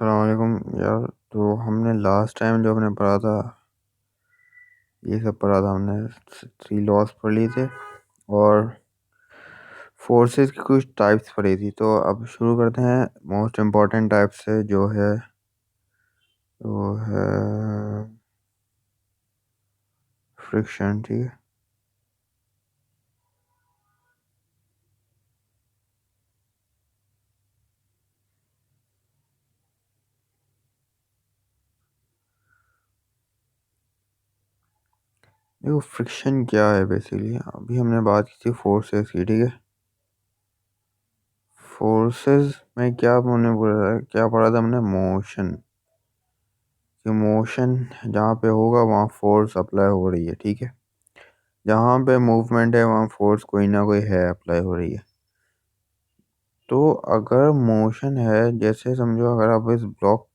अस्सलाम यार। तो हमने लास्ट टाइम जो हमने पढ़ा था, ये सब पढ़ा था हमने। थ्री लॉस पढ़ ली थे और फोर्सेस की कुछ टाइप्स पढ़ी थी। तो अब शुरू करते हैं मोस्ट इम्पॉर्टेंट टाइप से, जो है वो है फ्रिक्शन। ठीक है। देखो, फ्रिक्शन क्या है बेसिकली। अभी हमने बात की थी फोर्सेस की। ठीक है। फोर्सेस में क्या हमने बोला, क्या पढ़ा था हमने? मोशन। कि मोशन जहाँ पे होगा वहाँ फोर्स अप्लाई हो रही है। ठीक है। जहाँ पे मूवमेंट है वहाँ फोर्स कोई ना कोई है, अप्लाई हो रही है। तो अगर मोशन है, जैसे समझो अगर आप इस ब्लॉक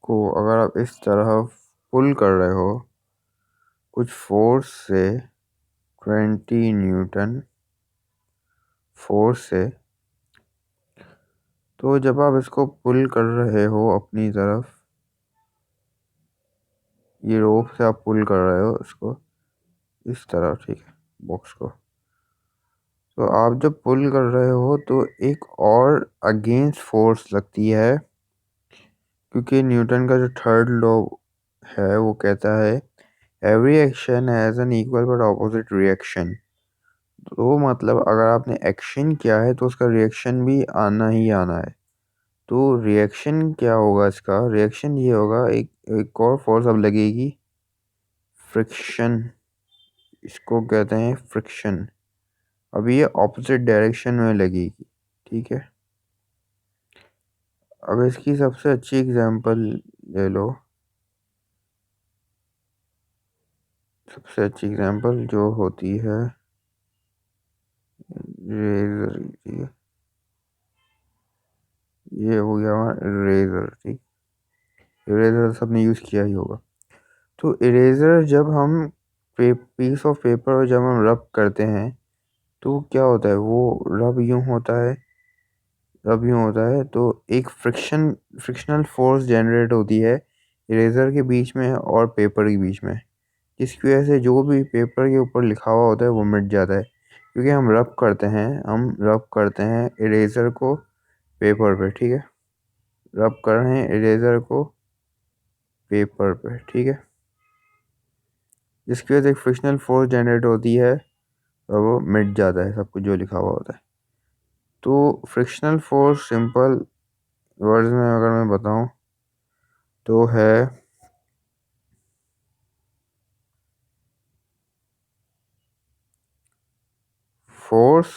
को अगर आप इस तरह पुल कर रहे हो कुछ फोर्स से, 20 न्यूटन फोर्स से, तो जब आप इसको पुल कर रहे हो अपनी तरफ, ये रोप से आप पुल कर रहे हो इसको इस तरह, ठीक है, बॉक्स को। तो आप जब पुल कर रहे हो तो एक और अगेंस्ट फोर्स लगती है, क्योंकि न्यूटन का जो थर्ड लॉ है वो कहता है every action has an equal but opposite reaction. तो मतलब अगर आपने एक्शन किया है तो उसका रिएक्शन भी आना ही आना है। तो रिएक्शन क्या होगा? इसका रिएक्शन ये होगा, एक और फोर्स अब लगेगी, फ्रिक्शन। इसको कहते हैं फ्रिक्शन। अब ये ऑपोजिट डायरेक्शन में लगेगी। ठीक है। अब इसकी सबसे अच्छी एग्जांपल ले लो। सबसे अच्छी एग्जांपल जो होती है रेजर। ठीक है। ये हो गया इरेजर। ठीक। इरेजर सबने यूज़ किया ही होगा। तो इरेजर जब हम पीस ऑफ पेपर जब हम रब करते हैं तो क्या होता है? वो रब यूँ होता है तो एक फ्रिक्शनल फोर्स जनरेट होती है इरेजर के बीच में और पेपर के बीच में, जिसकी वजह से जो भी पेपर के ऊपर लिखा हुआ होता है वो मिट जाता है। क्योंकि हम रब करते हैं इरेजर को पेपर पे। ठीक है। रब कर रहे हैं इरेजर को पेपर पे। ठीक है। जिसकी वजह से एक फ्रिक्शनल फोर्स जनरेट होती है और वो मिट जाता है सब कुछ जो लिखा हुआ होता है। तो फ्रिक्शनल फोर्स सिंपल वर्ड्स में अगर मैं बताऊं तो है force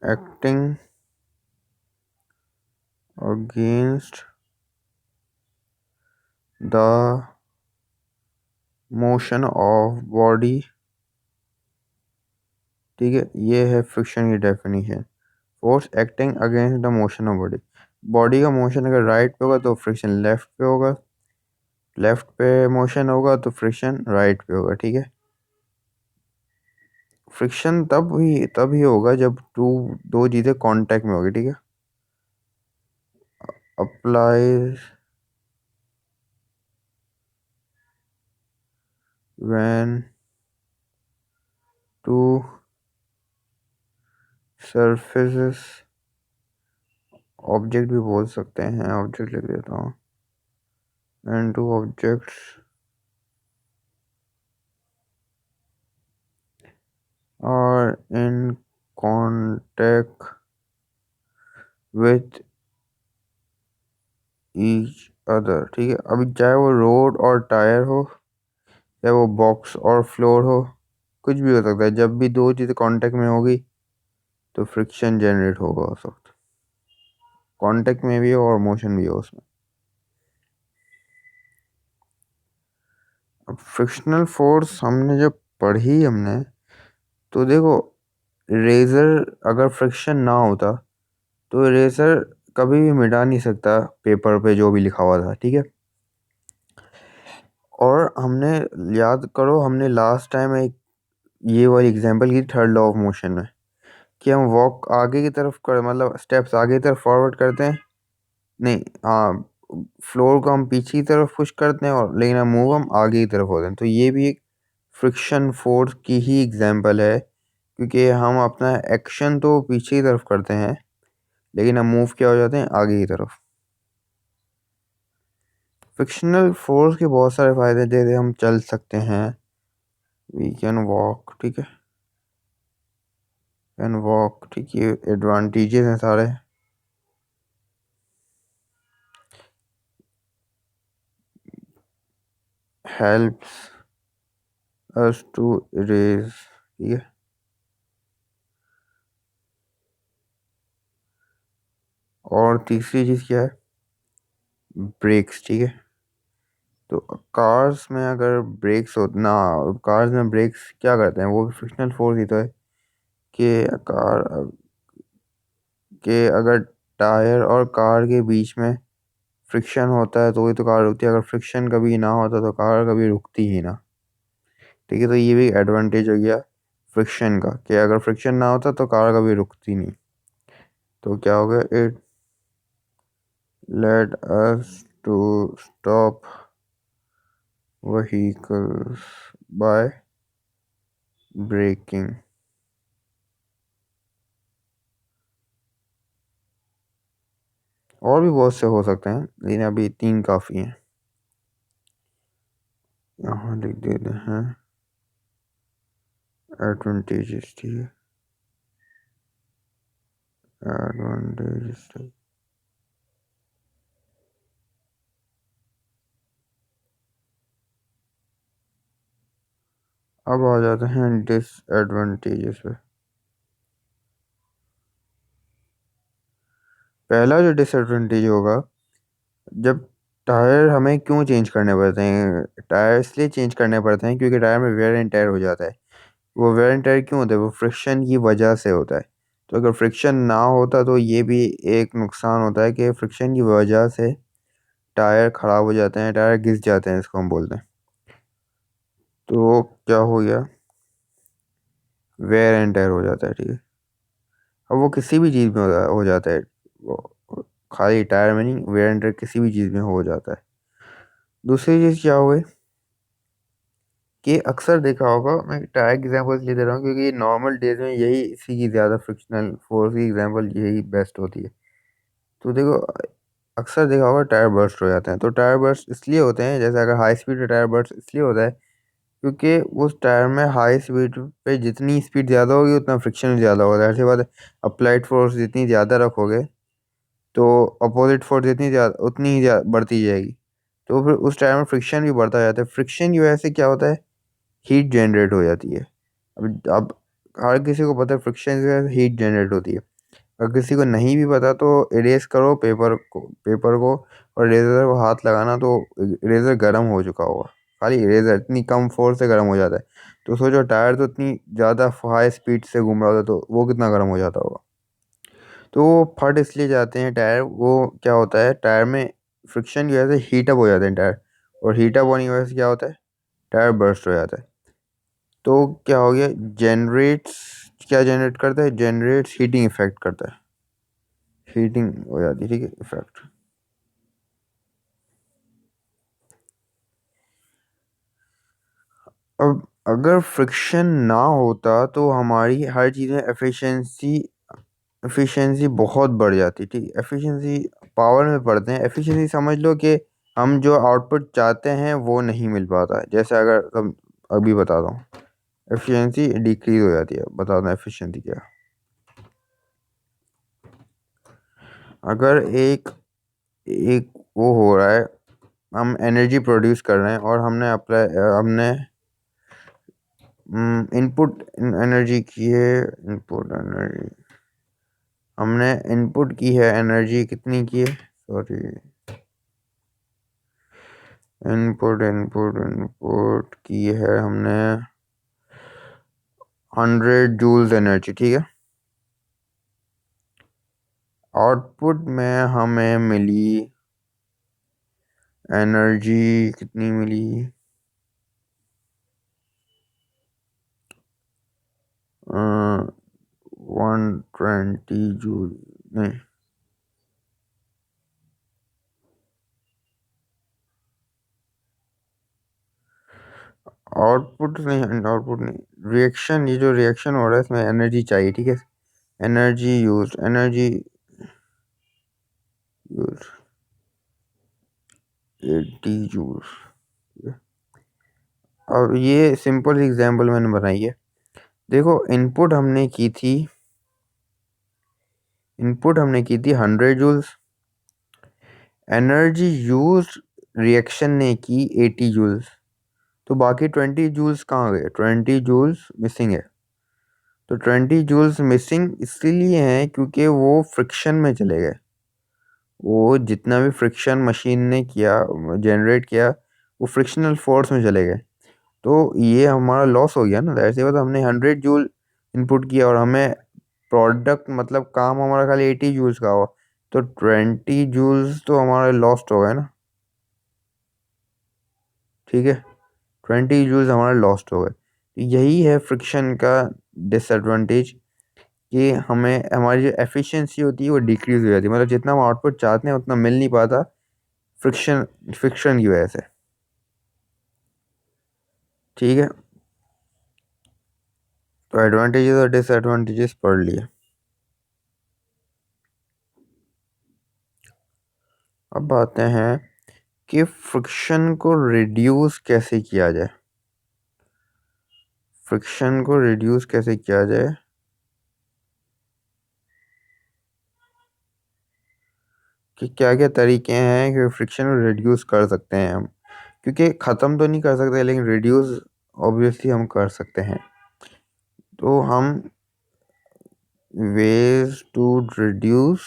acting against the motion of body. ठीक है। ये है फ्रिक्शन की definition. Force acting against the motion of body. Body का मोशन अगर राइट पे होगा तो फ्रिक्शन लेफ्ट पे होगा, लेफ्ट पे मोशन होगा तो फ्रिक्शन राइट पे होगा। ठीक है। फ्रिक्शन तब ही होगा जब दो चीज़ें कांटेक्ट में होगी। ठीक है। Applies when two surfaces, object भी बोल सकते हैं, ऑब्जेक्ट लिख देता हूँ, when two objects are in contact with each other. ठीक है। अभी चाहे वो रोड और टायर हो, चाहे वो बॉक्स और फ्लोर हो, कुछ भी हो सकता है। जब भी दो चीज़ें कांटेक्ट में होगी तो फ्रिक्शन जनरेट होगा उस वक्त, कांटेक्ट में भी हो और मोशन भी हो उसमें। अब फ्रिक्शनल फोर्स हमने जब पढ़ी हमने, तो देखो, रेजर अगर फ्रिक्शन ना होता तो रेजर कभी भी मिटा नहीं सकता पेपर पे जो भी लिखा हुआ था, ठीक है। और हमने, याद करो, हमने लास्ट टाइम एक ये वाली एग्जांपल की थर्ड लॉ ऑफ मोशन में, कि हम वॉक आगे की तरफ कर, मतलब स्टेप्स आगे की तरफ फॉरवर्ड करते हैं, नहीं, हाँ, फ्लोर को हम पीछे की तरफ पुश करते हैं, और लेकिन हम मूव हम आगे की तरफ होते हैं। तो ये भी एक फ्रिक्शन फोर्स की ही एग्जांपल है, क्योंकि हम अपना एक्शन तो पीछे की तरफ करते हैं, लेकिन हम मूव क्या हो जाते हैं, आगे की तरफ। फ्रिक्शनल फोर्स के बहुत सारे फायदे, जैसे हम चल सकते हैं, वी कैन वॉक, ठीक है, कैन वॉक, ठीक है, एडवांटेजेस हैं सारे। हेल्प्स अस टू इरेज, ठीक है। और तीसरी चीज क्या है, ब्रेक्स, ठीक है। तो कार्स में अगर ब्रेक्स हो ना, कार्स में ब्रेक्स क्या करते हैं, वो भी फ्रिक्शनल फोर्स ही तो है, कि कार के अगर टायर और कार के बीच में फ्रिक्शन होता है तो ही तो कार रुकती है, अगर फ्रिक्शन कभी ना होता तो कार कभी रुकती ही ना, ठीक है। तो ये भी एडवांटेज हो गया फ्रिक्शन का, कि अगर फ्रिक्शन ना होता तो कार कभी रुकती नहीं। तो क्या हो गया, it led us to stop vehicles by braking. और भी बहुत से हो सकते हैं, लेकिन अभी तीन काफ़ी हैं। यहाँ लिख देते हैं एडवांटेजेस, ठीक है, एडवांटेजेस। अब आ जाते हैं डिसएडवांटेजेस पे। पहला जो डिसएडवांटेज होगा, जब टायर हमें क्यों चेंज करने पड़ते हैं, टायर इसलिए चेंज करने पड़ते हैं क्योंकि टायर में वेयर एंड टायर हो जाता है। वो वेयर एंड टायर क्यों होता है, वो फ्रिक्शन की वजह से होता है। तो अगर फ्रिक्शन ना होता तो ये भी एक नुकसान होता है, कि फ्रिक्शन की वजह से टायर ख़राब हो जाते हैं, टायर घिस जाते हैं, इसको हम बोलते हैं। तो क्या हो गया, वेयर एंड टायर हो जाता है, ठीक है। अब वो किसी भी चीज़ में हो जाता है, वो खाली टायर में नहीं, वेयर एंड टायर किसी भी चीज़ में हो जाता है। दूसरी चीज़ क्या हो गई, कि अक्सर देखा होगा, मैं टायर की एग्जांपल इसलिए दे रहा हूँ क्योंकि नॉर्मल डेज में यही, इसी की ज़्यादा फ्रिक्शनल फोर्स की एग्जांपल यही बेस्ट होती है। तो देखो, अक्सर देखा होगा टायर बर्स्ट हो जाते हैं। तो टायर बर्स्ट इसलिए होते हैं, जैसे अगर हाई स्पीड पे टायर बर्स्ट इसलिए होता है क्योंकि उस टायर में हाई स्पीड पे जितनी स्पीड ज़्यादा होगी उतना फ्रिक्शन ज़्यादा होगा। ऐसी बात है, अप्लाइड फोर्स जितनी ज़्यादा रखोगे तो अपोजिट फोर्स जितनी ज़्यादा उतनी ही बढ़ती जाएगी। तो फिर उस टायर में फ्रिक्शन भी बढ़ता जाता है। फ्रिक्शन की वजह से क्या होता है, हीट जनरेट हो जाती है। अब हर किसी को पता है फ्रिक्शन से हीट जनरेट होती है। अगर किसी को नहीं भी पता तो इरेज करो पेपर को और इरेजर को हाथ लगाना, तो इरेजर गर्म हो चुका होगा। खाली इरेजर इतनी कम फोर्स से गर्म हो जाता है। तो सोचो, टायर तो इतनी ज़्यादा हाई स्पीड से घूम रहा होता तो वो कितना गर्म हो जाता होगा। तो वो फट इसलिए जाते हैं टायर, वो क्या होता है, टायर में फ्रिक्शन की वजह से हीटअप हो जाते हैं टायर, और हीटअप होने की वजह से क्या होता है, टायर बर्स्ट हो जाता है। तो क्या हो गया, जनरेट्स, क्या जनरेट करता है, जनरेट्स हीटिंग इफेक्ट करता है, हीटिंग हो जाती है, ठीक है, इफेक्ट। अब अगर फ्रिक्शन ना होता तो हमारी हर चीज़ में एफिशिएंसी बहुत बढ़ जाती, ठीक है। एफिशिएंसी पावर में पढ़ते हैं, एफिशिएंसी समझ लो कि हम जो आउटपुट चाहते हैं वो नहीं मिल पाता है। जैसे अगर तुम, अभी बता दो, एफिशिएंसी डिक्रीज हो जाती है, बता दो एफिशिएंसी क्या है। अगर एक एक वो हो रहा है, हम एनर्जी प्रोड्यूस कर रहे हैं और हमने इनपुट एनर्जी की है, इनपुट एनर्जी, हमने इनपुट की है एनर्जी, कितनी की है, सॉरी, इनपुट की है हमने 100 जूल्स एनर्जी, ठीक है। आउटपुट में हमें मिली एनर्जी, कितनी मिली, 120 जूल, नहीं आउटपुट नहीं, रिएक्शन, ये जो रिएक्शन हो रहा है इसमें एनर्जी चाहिए, ठीक है। Energy use 80 joule. और ये सिंपल एग्जांपल मैंने बनाई है। देखो इनपुट हमने की थी 100 जूल्स, एनर्जी यूज रिएक्शन ने की 80 जूल्स, तो बाकी 20 जूल्स कहाँ गए, 20 जूल्स मिसिंग है। तो 20 जूल्स मिसिंग इसलिए हैं क्योंकि वो फ्रिक्शन में चले गए, वो जितना भी फ्रिक्शन मशीन ने किया, जनरेट किया, वो फ्रिक्शनल फोर्स में चले गए। तो ये हमारा लॉस हो गया ना, ऐसे बात, हमने 100 जूल इनपुट किया और हमें प्रोडक्ट मतलब काम हमारा खाली 80 जूल्स का हुआ, तो 20 जूल्स तो हमारे लॉस्ट हो गए ना, ठीक है। 20 जूल्स हमारे लॉस्ट हो गए। तो यही है फ्रिक्शन का डिसएडवांटेज, कि हमें हमारी जो एफिशिएंसी होती है वो डिक्रीज हो जाती है, मतलब जितना हम आउटपुट चाहते हैं उतना मिल नहीं पाता फ्रिक्शन फ्रिक्शन की वजह से, ठीक है। तो एडवांटेजेस और डिसएडवांटेजेस पढ़ लिए। अब आते हैं कि फ्रिक्शन को रिड्यूस कैसे किया जाए, फ्रिक्शन को रिड्यूस कैसे किया जाए, कि क्या क्या तरीके हैं कि फ्रिक्शन को रिड्यूस कर सकते हैं हम, क्योंकि ख़त्म तो नहीं कर सकते लेकिन रिड्यूस ऑब्वियसली हम कर सकते हैं। तो हम वेज टू रिड्यूस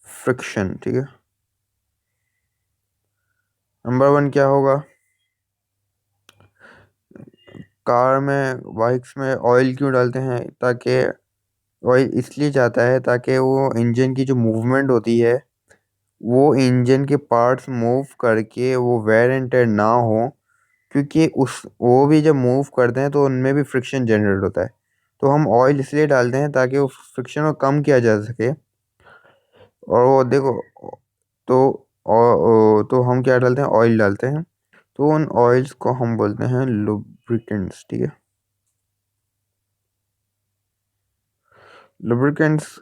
फ्रिक्शन, ठीक है। नंबर 1 क्या होगा, कार में, बाइक्स में ऑयल क्यों डालते हैं, ताकि ऑयल इसलिए जाता है ताकि वो इंजन की जो मूवमेंट होती है, वो इंजन के पार्ट्स मूव करके वो वेयर एंड टेयर ना हो, क्योंकि उस वो भी जब मूव करते हैं तो उनमें भी फ्रिक्शन जनरेट होता है। तो हम ऑयल इसलिए डालते हैं ताकि वो फ्रिक्शन को कम किया जा सके। और वो देखो, तो तो हम क्या डालते हैं, ऑयल डालते हैं, तो उन ऑयल्स को हम बोलते हैं लुब्रिकेंट्स, ठीक है। लुब्रिकेंट्स,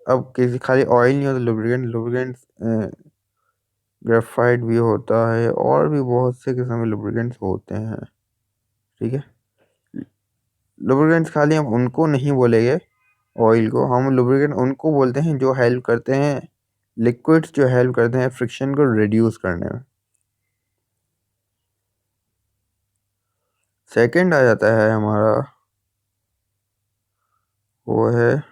अब किसी खाली ऑयल नहीं होता, लुब्रिकेंट्स ग्रेफाइट भी होता है और भी बहुत से किस्म के लुब्रिकेंट्स होते हैं, ठीक है। लुब्रिकेंट्स खाली हम उनको नहीं बोलेंगे, ऑयल को हम लुब्रिकेंट उनको बोलते हैं जो हेल्प करते हैं, लिक्विड्स जो हेल्प करते हैं फ्रिक्शन को रिड्यूस करने में। सेकंड आ जाता है हमारा, वो है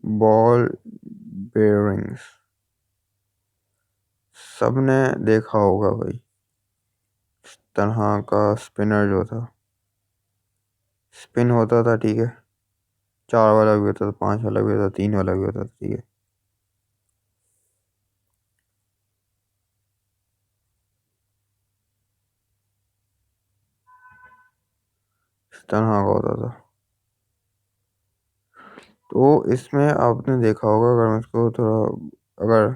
बॉल बेयरिंग्स। सबने देखा होगा भाई, इस तरह का स्पिनर जो था, स्पिन होता था, ठीक है। 4 वाला भी होता था, 5 वाला भी होता था, 3 वाला भी होता था, ठीक है। इस तरह का होता था। तो इसमें आपने देखा होगा, अगर मैं इसको थोड़ा, अगर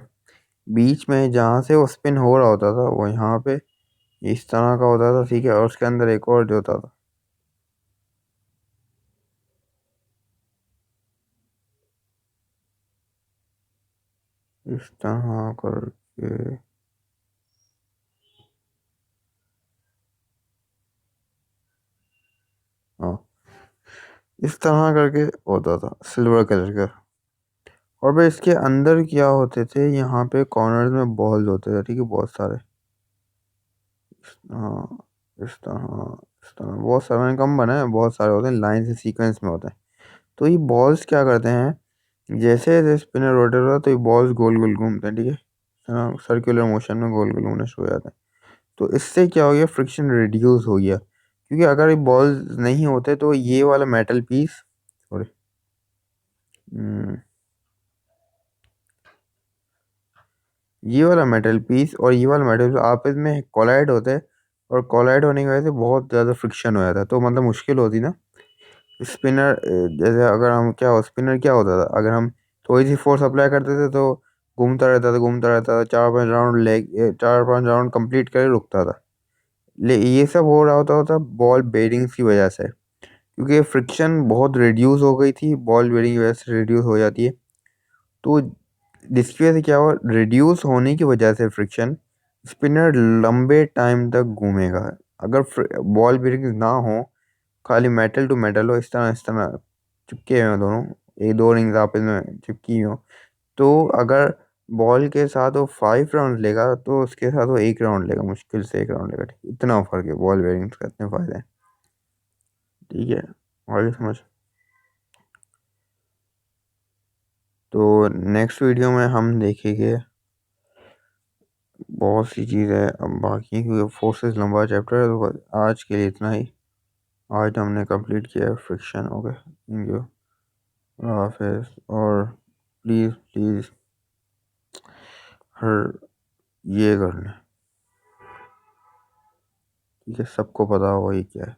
बीच में जहाँ से वो स्पिन हो रहा होता था वो यहाँ पे इस तरह का होता था, ठीक है। और उसके अंदर एक और जो होता था, इस तरह करके, हाँ, इस तरह करके होता था, सिल्वर कलर का। और भाई इसके अंदर क्या होते थे, यहाँ पे कॉर्नर्स में बॉल्स होते थे, ठीक है, बहुत सारे। हाँ, इस तरह बहुत सारे, मैंने कम बनाए हैं, बहुत सारे होते हैं, लाइन से सीक्वेंस में होते हैं। तो ये बॉल्स क्या करते हैं, जैसे जैसे स्पिनर रोटेट होता है तो ये बॉल्स गोल गोल घूमते हैं, ठीक है। सर्कुलर मोशन में गोल गोल घूमना शुरू हो जाते हैं। तो इससे क्या हो गया, फ्रिक्शन रिड्यूस हो गया, क्योंकि अगर ये बॉल्स नहीं होते तो ये वाला मेटल पीस, सॉरी, ये वाला मेटल पीस और ये वाला मेटल पीस आपस में कोलाइड होते हैं, और कोलाइड होने की वजह से बहुत ज़्यादा फ्रिक्शन हो जाता है, तो मतलब मुश्किल होती ना स्पिनर। जैसे अगर हम क्या स्पिनर क्या होता था, अगर हम थोड़ी सी फोर्स अप्लाई करते थे तो घूमता रहता था 4-5 राउंड, लेग 4-5 राउंड कंप्लीट करके रुकता था। ये सब हो रहा होता बॉल बेरिंग्स की वजह से, क्योंकि फ्रिक्शन बहुत रिड्यूस हो गई थी, बॉल बेरिंग की वजह से रिड्यूस हो जाती है। तो जिसकी वजह से क्या हुआ, रिड्यूस होने की वजह से फ्रिक्शन, स्पिनर लंबे टाइम तक घूमेगा। अगर बॉल बेरिंग ना हो, खाली मेटल टू मेटल हो, इस तरह चिपके हुए हो दोनों, एक दो रिंग्स आपस में चिपकी हुई हो, तो अगर बॉल के साथ वो 5 राउंड लेगा तो उसके साथ वो 1 राउंड लेगा, मुश्किल से 1 राउंड लेगा। ठीक, इतना फर्क है बॉल बेरिंग्स का, इतने फायदे हैं। ठीक है, आगे समझ। तो नेक्स्ट वीडियो में हम देखेंगे बहुत सी चीज़ें अब बाकी, क्योंकि फोर्सेस लंबा चैप्टर है, तो बस आज के लिए इतना ही। आज हमने कंप्लीट किया है फ्रिक्शन। ओके, थैंक यू, हाफिज़। और प्लीज़ प्लीज़ हर ये कर लें, ठीक है, सबको पता होगा ये क्या है।